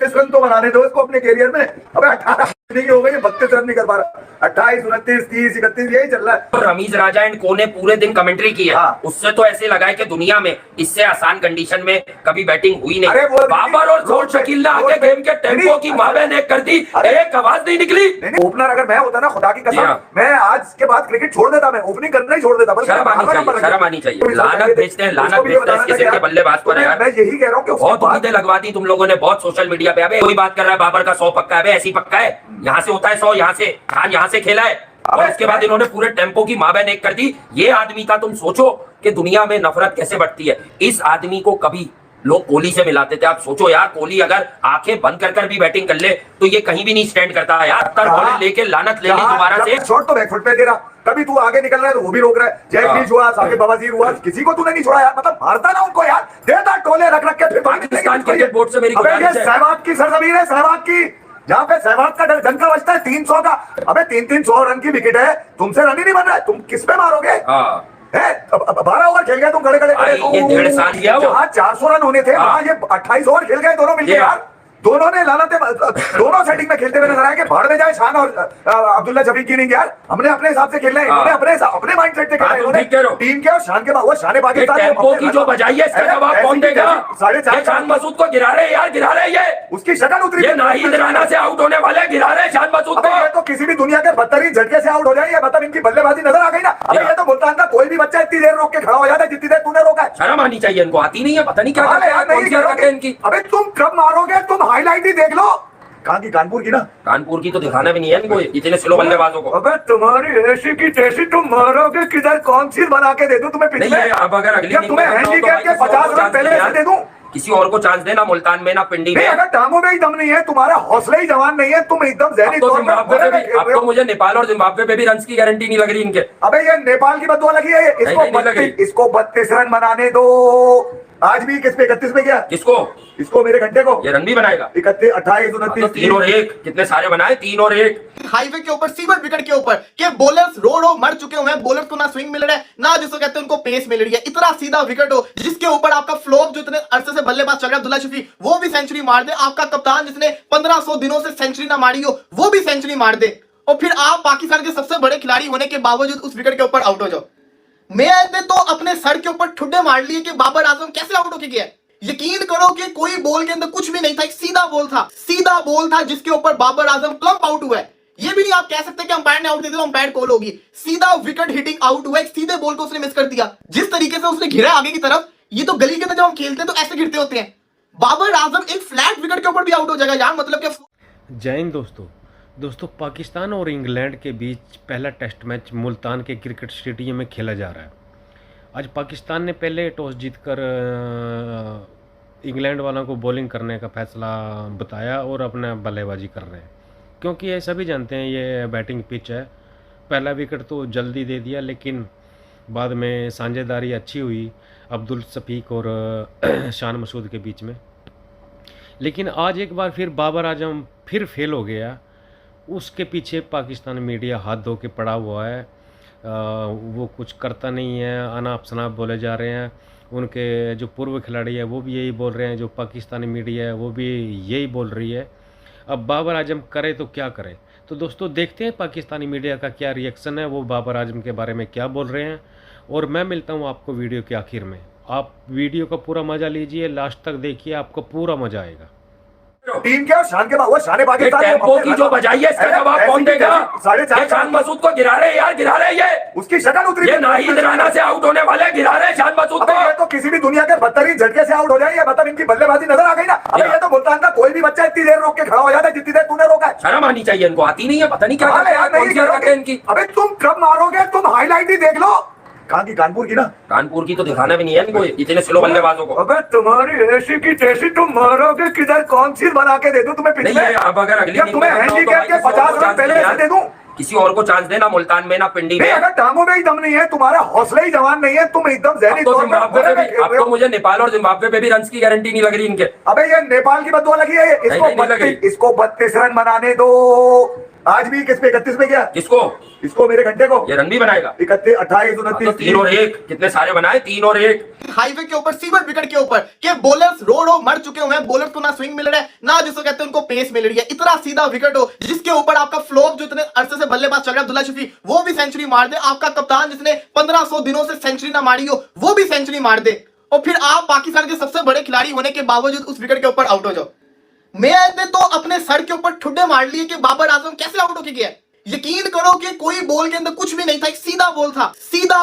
32 run तो बनाने दो इसको अपने कैरियर में। अबे 18 नहीं हो गए, 32 रन नहीं कर पा रहा। 28, 29, 30, 31 यही चल रहा है। और रमीज राजा एंड को ने पूरे दिन कमेंट्री की है। उससे तो ऐसे लगा है कि दुनिया में इससे आसान कंडीशन में कभी बैटिंग हुई नहीं। बाबर और शोएब शकील ने आके गेम के टेम्पो की मावेन एक कर दी, एक आवाज नहीं निकली। ओपनर अगर मैं होता ना, खुदा की कसम, मैं आज के बाद क्रिकेट छोड़ देता, मैं ओपनिंग करना ही छोड़ देता। शर्म आनी चाहिए। लानत भेजते हैं, लानत भेजते हैं किसी के बल्लेबाज पर यार। मैं यही कह रहा हूँ कि बहुत उम्मीदें लगवा दी तुम लोगों ने, बहुत सोशल मीडिया पे। अबे कोई बात कर रहा है बाबर का 100 पक्का है, ऐसी पक्का है, यहाँ से होता है 100, यहाँ से खान यहाँ से खेला है, और उसके बाद इन्होंने पूरे टेम्पो की मावेन एक कर दी। ये आदमी का तुम सोचो कि दुनिया में नफरत कैसे बढ़ती है। इस आदमी को कभी लोग कोहली से मिलाते थे। आप सोचो यार, कोहली अगर आंखें बंद कर भी बैटिंग कर ले तो ये कहीं भी नहीं स्टैंड करता है यार। 70 बॉलें लेके लानत ले ली दोबारा से। शॉट तो बैकफुट पे दे रहा, कभी तू आगे निकल रहा है तो वो भी रोक रहा है। जैक लीच हुआ, साकिब बवासीर हुआ, किसी को तूने नहीं छोड़ा यार। मतलब मारता ना उनको यार, देता टोले रख के। फिर पाकिस्तान क्रिकेट बोर्ड से मेरी गुजारिश है, सहवाग की सरजमीन है, सहवाग की, जहाँ पे सहवाग का डंका बजता है 300 का। अबे 300 रन की विकेट है, तुमसे रन ही नहीं बन रहा है, तुम किस पे मारोगे? 12 ओवर खेल गए तुम खड़े खड़े। ये 1.5 साल किया वो। जहाँ 400 रन होने थे वहाँ ये 28 ओवर खेल गए दोनों मिलके यार। दोनों ने लानते, दोनों सेटिंग में खेलते हुए नजर आए कि भाड़ में जाए शान और अब्दुल्ला शफीक की नहीं यार। हमने अपने हिसाब से खेलना है, इन्होंने अपने माइंडसेट से खेलना है। इन्होंने टीम के और शान के बाद शान पाकिस्तान टेम्पो की जो बजाई है इसका जवाब कौन देगा? 4.5 शान मसूद को गिरा रहे यार, गिरा रहे। ये उसकी शक्ल उतरी, ये नाहिद राणा से आउट होने वाले गिरा रहे शान मसूद को। ये तो किसी भी दुनिया के बदतरीन झटके से आउट हो जाए, मतलब इनकी बल्लेबाजी नजर आ गई ना। अबे ये तो मुल्तान का कोई भी बच्चा इतनी देर रोक के खड़ा हो जाता है जितनी देर तूने रोका है। शर्म आनी चाहिए इनको, आती नहीं है, पता नहीं क्या करते हैं इनकी। अबे तुम कब मारोगे? तुम हाईलाइट ही देख लो। कहाँ की? कानपुर की ना? कानपुर की तो दिखाना भी नहीं है इनको, इतने स्लो बल्लेबाजों को। अबे तुम्हारी ऐसी की तैसी, तुम मारोगे किधर? कौन सी बना के दे दूं तुम्हें पिछले? अब अगर अगली तुम्हें हैंडीकैप के 50 रन पहले से दे दूं? किसी और को चांस देना, मुल्तान में ना पिंडी में। अगर टांगों में ही दम नहीं है, तुम्हारा हौसला ही जवान नहीं है, तुम एकदम ज़हनी तौर पर। अब तो मुझे नेपाल और जिम्बाब्वे पे भी रन की गारंटी नहीं लग रही इनके। अबे ये नेपाल की बदुआ लगी है, इसको 32 रन बनाने दो। आज भी किस पे? 31 पे गया। किसको? इसको, मेरे घंटे को। ये रन भी बनाएगा। 31, 28, 29, 3 और 1 कितने सारे बनाए, 3 और 1 हाईवे के ऊपर, सीवर विकेट के ऊपर के बॉलर्स रो मर चुके हुए हैं। बॉलर्स को ना स्विंग मिल रहा है, ना जिसको कहते हैं उनको पेस मिल रही है। इतना सीधा विकेट हो जिसके ऊपर आपका फ्लॉप जो इतने अरसे से बल्लेबाज चल रहा है अब्दुल्ला शफीक, वो भी सेंचुरी मार दे। आपका कप्तान जिसने 1500 दिनों से सेंचुरी ना मारी हो, वो भी सेंचुरी मार दे, और फिर आप पाकिस्तान के सबसे बड़े खिलाड़ी होने के बावजूद उस विकेट के ऊपर आउट हो जाओ। मैं तो अपने सर के ऊपर ठुड्डे मार लिए कि बाबर आजम कैसे आउट होके गया। यकीन करो कि कोई बॉल के अंदर कुछ भी नहीं था, एक सीधा बॉल था जिसके ऊपर बाबर आजम क्लम्प आउट हुआ है। ये भी नहीं आप कह सकते कि अंपायर ने आउट दे दिया, अंपायर कॉल होगी। सीधा विकेट हिटिंग आउट हुआ, एक सीधे बॉल को उसने मिस कर दिया। जिस तरीके से उसने घिरा आगे की तरफ, ये तो गली के अंदर जब हम खेलते हैं तो ऐसे गिरते होते हैं। बाबर आजम एक फ्लैट विकेट के ऊपर भी आउट हो जाएगा यार, मतलब कि। जय हिंद दोस्तों, पाकिस्तान और इंग्लैंड के बीच पहला टेस्ट मैच मुल्तान के क्रिकेट स्टेडियम में खेला जा रहा है। आज पाकिस्तान ने पहले टॉस जीतकर इंग्लैंड वालों को बॉलिंग करने का फैसला बताया और अपना बल्लेबाजी कर रहे हैं, क्योंकि ये सभी जानते हैं ये बैटिंग पिच है। पहला विकेट तो जल्दी दे दिया, लेकिन बाद में साझेदारी अच्छी हुई अब्दुल शफीक और शान मसूद के बीच में। लेकिन आज एक बार फिर बाबर आजम फिर फेल हो गया। उसके पीछे पाकिस्तान मीडिया हाथ धो के पड़ा हुआ है। वो कुछ करता नहीं है, अनाप शनाप बोले जा रहे हैं। उनके जो पूर्व खिलाड़ी है वो भी यही बोल रहे हैं, जो पाकिस्तानी मीडिया है वो भी यही बोल रही है। अब बाबर आजम करे तो क्या करे? तो दोस्तों देखते हैं पाकिस्तानी मीडिया का क्या रिएक्शन है, वो बाबर आजम के बारे में क्या बोल रहे हैं। और मैं मिलता हूँ आपको वीडियो के आखिर में। आप वीडियो का पूरा मजा लीजिए, लास्ट तक देखिए, आपको पूरा मजा आएगा। टीम के और शान के बाद शान पाकिस्तान टेम्पो की जो बजाई है इसका जवाब कौन देगा? 4.5 शान मसूद को गिरा रहे यार, गिरा रहे। ये उसकी शक्ल उतरी, ये नाहिद राणा से आउट होने वाले गिरा रहे शान मसूद को। ये तो किसी भी दुनिया के बदतरीन झटके से आउट हो जाए, मतलब इनकी बल्लेबाजी नजर आ गई ना। अबे ये तो मुल्तान का कोई भी बच्चा इतनी देर रोक के खड़ा हो जाता है जितनी देर तूने रोका है। शर्म आनी चाहिए इनको, आती नहीं है, पता नहीं क्या करते हैं इनकी। अबे तुम कब मारोगे? तुम हाईलाइट ही देख लो। कहाँ की? कानपुर की ना? कानपुर की तो दिखाना भी नहीं है इनको, इतने स्लो बल्लेबाजों को। अबे तुम्हारी ऐसी की तैसी, तुम मारोगे किधर? कौन सी बना के दे दूं तुम्हें पिछले? अब अगर अगली तुम्हें हैंडीकैप के 50 रन पहले से दे दूं? किसी और को चांस देना, मुल्तान में ना पिंडी में। अगर टांगों में ही दम नहीं है, तुम्हारा हौसला ही जवान नहीं है, तुम एकदम ज़हनी तौर पर। अब तो मुझे नेपाल और जिम्बाब्वे पे भी रन की गारंटी नहीं लग रही इनके। अबे ये नेपाल की बदुआ लगी है, इसको 32 रन बनाने दो। आज भी किस पे 31 में गया किसको? इसको मेरे घंटे को ये रन भी बनाएगा? 31 28 तो 29 3 और 1 कितने सारे बनाए? 3 और 1। हाईवे के ऊपर सीवर विकेट के ऊपर के बॉलर्स रो मर चुके हुए हैं, बॉलर्स को ना स्विंग मिल रहा है ना जिसको कहते हैं उनको पेस मिल रही है। इतना सीधा विकेट हो जिसके ऊपर आपका फ्लॉप जो इतने अरसे से बल्लेबाज चल रहा है अब्दुल्ला शफी वो भी सेंचुरी मार दे, आपका कप्तान जिसने 1500 दिनों से सेंचुरी ना मारी हो वो भी सेंचुरी मार दे, और फिर आप पाकिस्तान के सबसे बड़े खिलाड़ी होने के बावजूद उस विकेट के ऊपर आउट हो जाओ। मैंने तो अपने सर के ऊपर ठुड्डे मार लिए कि बाबर आजम कैसे आउट होके गया। यकीन करो कि कोई बॉल के अंदर कुछ भी नहीं था, एक सीधा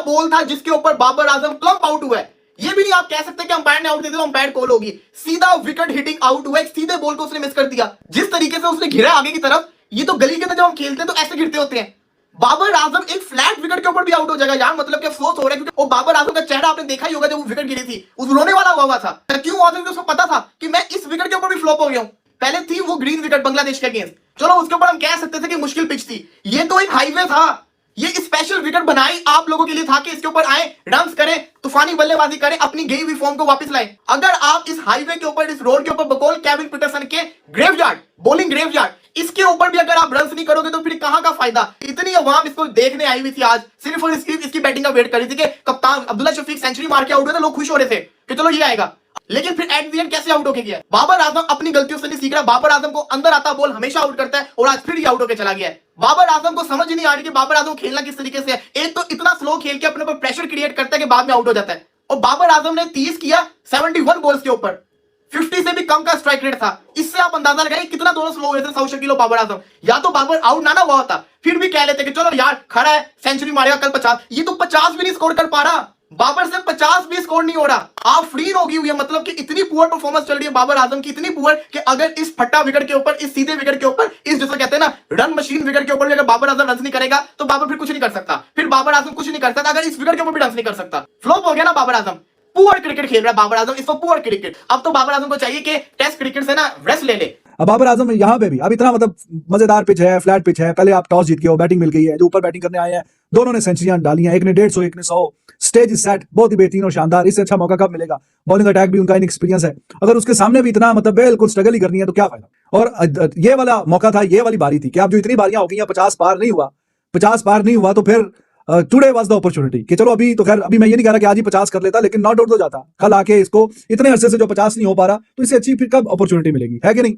बॉल था जिसके ऊपर बाबर आजम क्लम्प आउट हुआ है। ये भी नहीं आप कह सकते कि अंपायर ने आउट दे दिया, अंपायर कॉल होगी। सीधा विकेट हिटिंग आउट हुआ, एक सीधे बॉल को उसने मिस कर दिया। जिस तरीके से उसने घिरा आगे की तरफ, ये तो गली के अंदर जब हम खेलते हैं तो ऐसे गिरते होते हैं। बाबर आजम एक फ्लैट विकेट के ऊपर भी आउट हो जाएगा यार, मतलब कि अफसोस हो रहा है क्योंकि वो बाबर आजम का चेहरा आपने देखा ही होगा जब वो विकेट गिरी थी, उस रोने वाला हुआ था। क्यों हुआ था? क्योंकि उसको पता था कि मैं इस विकेट के ऊपर भी फ्लॉप हो गया हूं। पहले थी वो ग्रीन विकेट बांग्लादेश के अगेंस्ट, चलो उसके ऊपर हम कह सकते थे कि मुश्किल पिच थी। ये तो एक हाईवे था, ये स्पेशल विकेट बनाई आप लोगों के लिए था कि इसके ऊपर आए, रन्स करें, तूफानी बल्लेबाजी करें, अपनी गई हुई फॉर्म को वापस लाएं। अगर आप इस हाईवे के ऊपर, इस रोड के ऊपर बकौल केविन पीटरसन के ग्रेवयार्ड, बॉलिंग ग्रेवयार्ड, इसके ऊपर भी अगर आप रन्स नहीं करोगे तो फिर कहां का फायदा। इतनी अवाम इसको देखने आई हुई थी आज, सिर्फ और इसकी बैटिंग का वेट कर रही थी कि कप्तान अब्दुल्ला शफीक सेंचुरी मार के आउट हुए थे, लोग खुश हो रहे थे कि चलो ये आएगा। लेकिन फिर एट द एंड कैसे आउट होके गया? बाबर आजम अपनी गलतियों से नहीं सीख रहा। बाबर आजम को अंदर आता बॉल हमेशा आउट करता है और आज फिर ये आउट होके चला गया है। बाबर आजम को समझ ही नहीं आ रही कि बाबर आजम खेलना किस तरीके से है। एक तो इतना स्लो खेल के अपने ऊपर प्रेशर क्रिएट करता है कि बाद में आउट हो जाता है, और बाबर आजम ने 30 किया 71 बॉल्स के ऊपर, 50 से भी कम का स्ट्राइक रेट था। इससे आप अंदाजा लगाइए कितना दोनों स्लो हुए थे सौ शकील और बाबर आजम। या तो बाबर आउट ना हुआ होता फिर भी कह लेते कि चलो यार खड़ा है, सेंचुरी मारेगा कल 50। ये तो 50 भी नहीं स्कोर कर पा रहा, बाबर से 50 भी स्कोर नहीं हो रहा। आप फ्री होगी हुई है, मतलब कि इतनी पुअर परफॉर्मेंस चल रही है बाबर आजम की, इतनी पुअर कि अगर इस फट्टा विकेट के ऊपर, इस सीधे विकेट के ऊपर, इस जैसे कहते हैं ना रन मशीन विकेट के ऊपर भी अगर बाबर आजम रन नहीं करेगा तो बाबर फिर कुछ नहीं कर सकता। फिर बाबर आजम कुछ नहीं कर सकता अगर इस विकेट के ऊपर भी रन नहीं कर सकता। फ्लॉप हो गया ना बाबर आजम, पुअर क्रिकेट खेल रहा है बाबर आजम, इसको पुअर क्रिकेट। अब तो बाबर आजम को चाहिए कि टेस्ट क्रिकेट से ना रेस्ट ले ले। अब बाबर आजम यहाँ पे भी अब इतना मतलब मजेदार पिच है, फ्लैट पिच है, पहले आप टॉस जीत के हो, बैटिंग मिल गई है, जो ऊपर बैटिंग करने आए हैं दोनों ने सेंचुरियां डाली हैं, एक ने 150 एक ने 100, स्टेज इज सेट, बहुत ही बेहतरीन और शानदार। इससे अच्छा मौका कब मिलेगा? बॉलिंग अटैक भी उनका इनएक्सपीरियंस है, अगर उसके सामने भी इतना मतलब बिल्कुल स्ट्रगल ही करनी है तो क्या फायदा। और ये वाला मौका था, ये वाली बारी थी कि अब जो इतनी बारियां हो गई हैं 50 पार नहीं हुआ तो फिर टुडे वाज द अपॉर्चुनिटी कि चलो अभी तो खैर अभी मैं ये नहीं कह रहा कि आज ही 50 कर लेता, लेकिन नॉट आउट तो जाता कल आके। इसको इतने अरसे से जो 50 नहीं हो पा रहा तो इससे अच्छी फिर कब अपॉर्चुनिटी मिलेगी, है कि नहीं?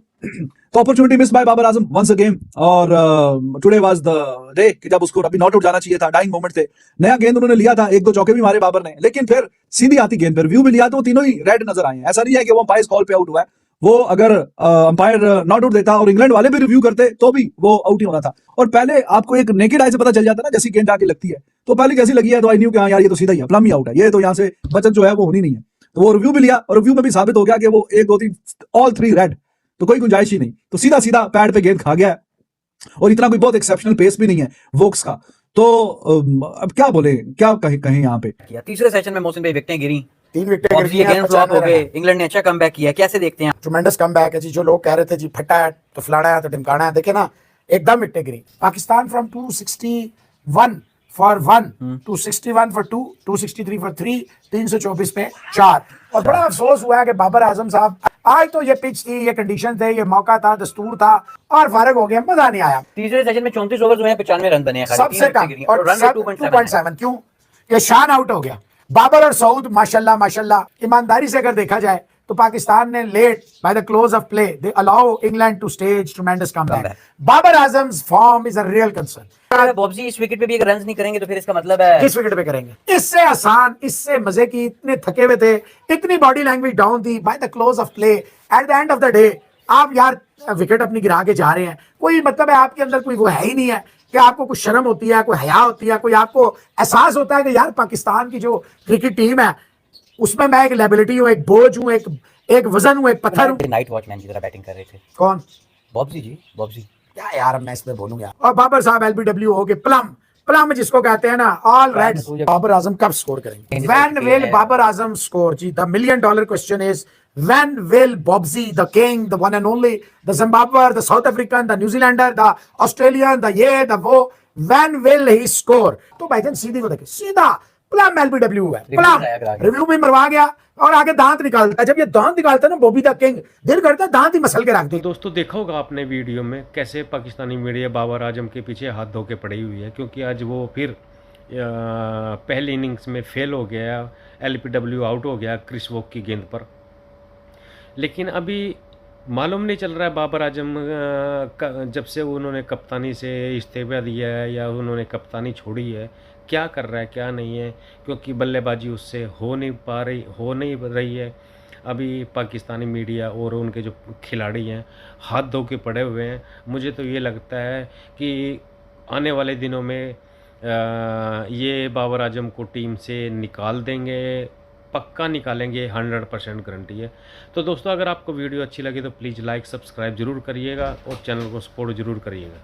तो opportunity miss bye Babar Azam once again, और टुडे वाज द डे कि जब उसको अभी नॉट आउट जाना चाहिए था। डाइंग मोमेंट थे, नया गेंद उन्होंने लिया था, 1-2 चौके भी मारे बाबर ने, लेकिन फिर सीधी आती गेंद पर व्यू भी लिया तो तीनों ही रेड नजर आए हैं। ऐसा नहीं है कि वो अंपायर कॉल पे आउट हुआ है, वो अगर अंपायर नॉट आउट देता और इंग्लैंड वाले भी रिव्यू करते तो भी वो आउट ही होना था। और पहले आपको एक नेकेड आई से पता चल जाता ना, जैसी गेंद आके लगती है तो पहले जैसी लगी है तो आई न्यू कि हाँ यार ये तो सीधा ही है, प्लम ही आउट है, ये तो यहाँ से बचत जो है वो होनी नहीं है। तो वो रिव्यू भी लिया और रिव्यू में भी साबित हो गया कि वो 1, 2, 3 ऑल 3 रेड, तो कोई गुंजाइश ही नहीं, तो सीधा सीधा पैड पे गेंद खा गया है। और इतना कोई बहुत एक्सेप्शनल पेस भी नहीं है वोक्स का। तो अब क्या बोले, क्या कहें यहाँ पे। तीसरे सेशन में मोहसिन भाई विकेटें गिरी, 3 विकेट गिर गई गेम फ्लॉप हो गए, इंग्लैंड ने अच्छा कमबैक किया, कैसे देखते हैं? ट्रमेंडस कमबैक है जी। जो लोग कह रहे थे जी फटा है तो फलाना है तो ढिमकाना है, देखे ना एकदम wicket Giri. Pakistan from 261 for 1 261 for 2 263 for 3 324 पे 4। और बड़ा अफसोस हुआ है कि बाबर आजम साहब, आज तो ये पिच थी, ये कंडीशन थे, ये मौका था, दस्तूर था और फारिग हो गया, मजा नहीं आया। तीसरे सेशन में 34 ओवर्स हुए हैं, 95 रन बने हैं, सबसे कम, और रन रेट 2.7। क्यों? ये शान आउट हो गया। बाबर और सऊद माशाल्लाह ईमानदारी से अगर देखा जाए तो पाकिस्तान ने late by the close of play they allow England to stage tremendous comeback. Babar Azam's form is a real concern. अगर बॉब्जी इस विकेट पे भी अगर रन नहीं करेंगे तो फिर इसका मतलब है किस विकेट पे करेंगे? इससे आसान, इससे मजे की, इतने थके हुए थे, इतनी बॉडी लैंग्वेज डाउन थी bye the close of play, at the end of the day आप यार विकेट अपनी गिरा के जा रहे हैं, कोई मतलब है आपके अंदर कोई वो है ही नहीं है कि आपको कुछ शर्म होती है, कोई हया होती है, कोई आपको एहसास होता है कि यार पाकिस्तान की जो क्रिकेट टीम है उसमें मैं एक लायबिलिटी हूँ, एक बोझ हूँ, एक वजन हूँ, एक पत्थर हूँ। नाइट वॉचमैन की तरह बैटिंग कर रहे थे। कौन? बॉब्जी जी, बॉब्जी क्या यार मैं इसमें बोलूंगा। और बाबर साहब एलबीडब्ल्यू हो गए, प्लम जिसको कहते हैं ना, ऑल रेड्स। बाबर आजम कब स्कोर करेंगे? When will Babar Azam score? जी, the $1 million question is when will Bobsy, the king, the one and only, the Zimbabwean, the South African, the New Zealander, the Australian, the ये, the वो, when will he score? तो भाईजान सीधी को देखिए, सीधा plum LBW है, Review plum में आया, रिव्यू में मरवा गया और आगे दांत निकालता है। जब ये दांत निकालता है ना बॉबी द किंग, दिल करता है दांत ही मसल के रख तो दे। दोस्तों देखा होगा आपने वीडियो में कैसे पाकिस्तानी मीडिया बाबर आजम के पीछे हाथ धो के पड़ी हुई है, क्योंकि आज वो फिर पहली इनिंग्स में फेल हो गया, एलपीडब्ल्यू आउट हो गया क्रिस वोक की गेंद पर। लेकिन अभी मालूम नहीं चल रहा है बाबर आजम जब से उन्होंने कप्तानी से इस्तीफा दिया है या उन्होंने कप्तानी छोड़ी है, क्या कर रहा है क्या नहीं है, क्योंकि बल्लेबाजी उससे हो नहीं रही है। अभी पाकिस्तानी मीडिया और उनके जो खिलाड़ी हैं हाथ धो के पड़े हुए हैं। मुझे तो ये लगता है कि आने वाले दिनों में ये बाबर आजम को टीम से निकाल देंगे, पक्का निकालेंगे, 100% गारंटी है। तो दोस्तों अगर आपको वीडियो अच्छी लगी तो प्लीज़ लाइक सब्सक्राइब ज़रूर करिएगा और चैनल को सपोर्ट ज़रूर करिएगा।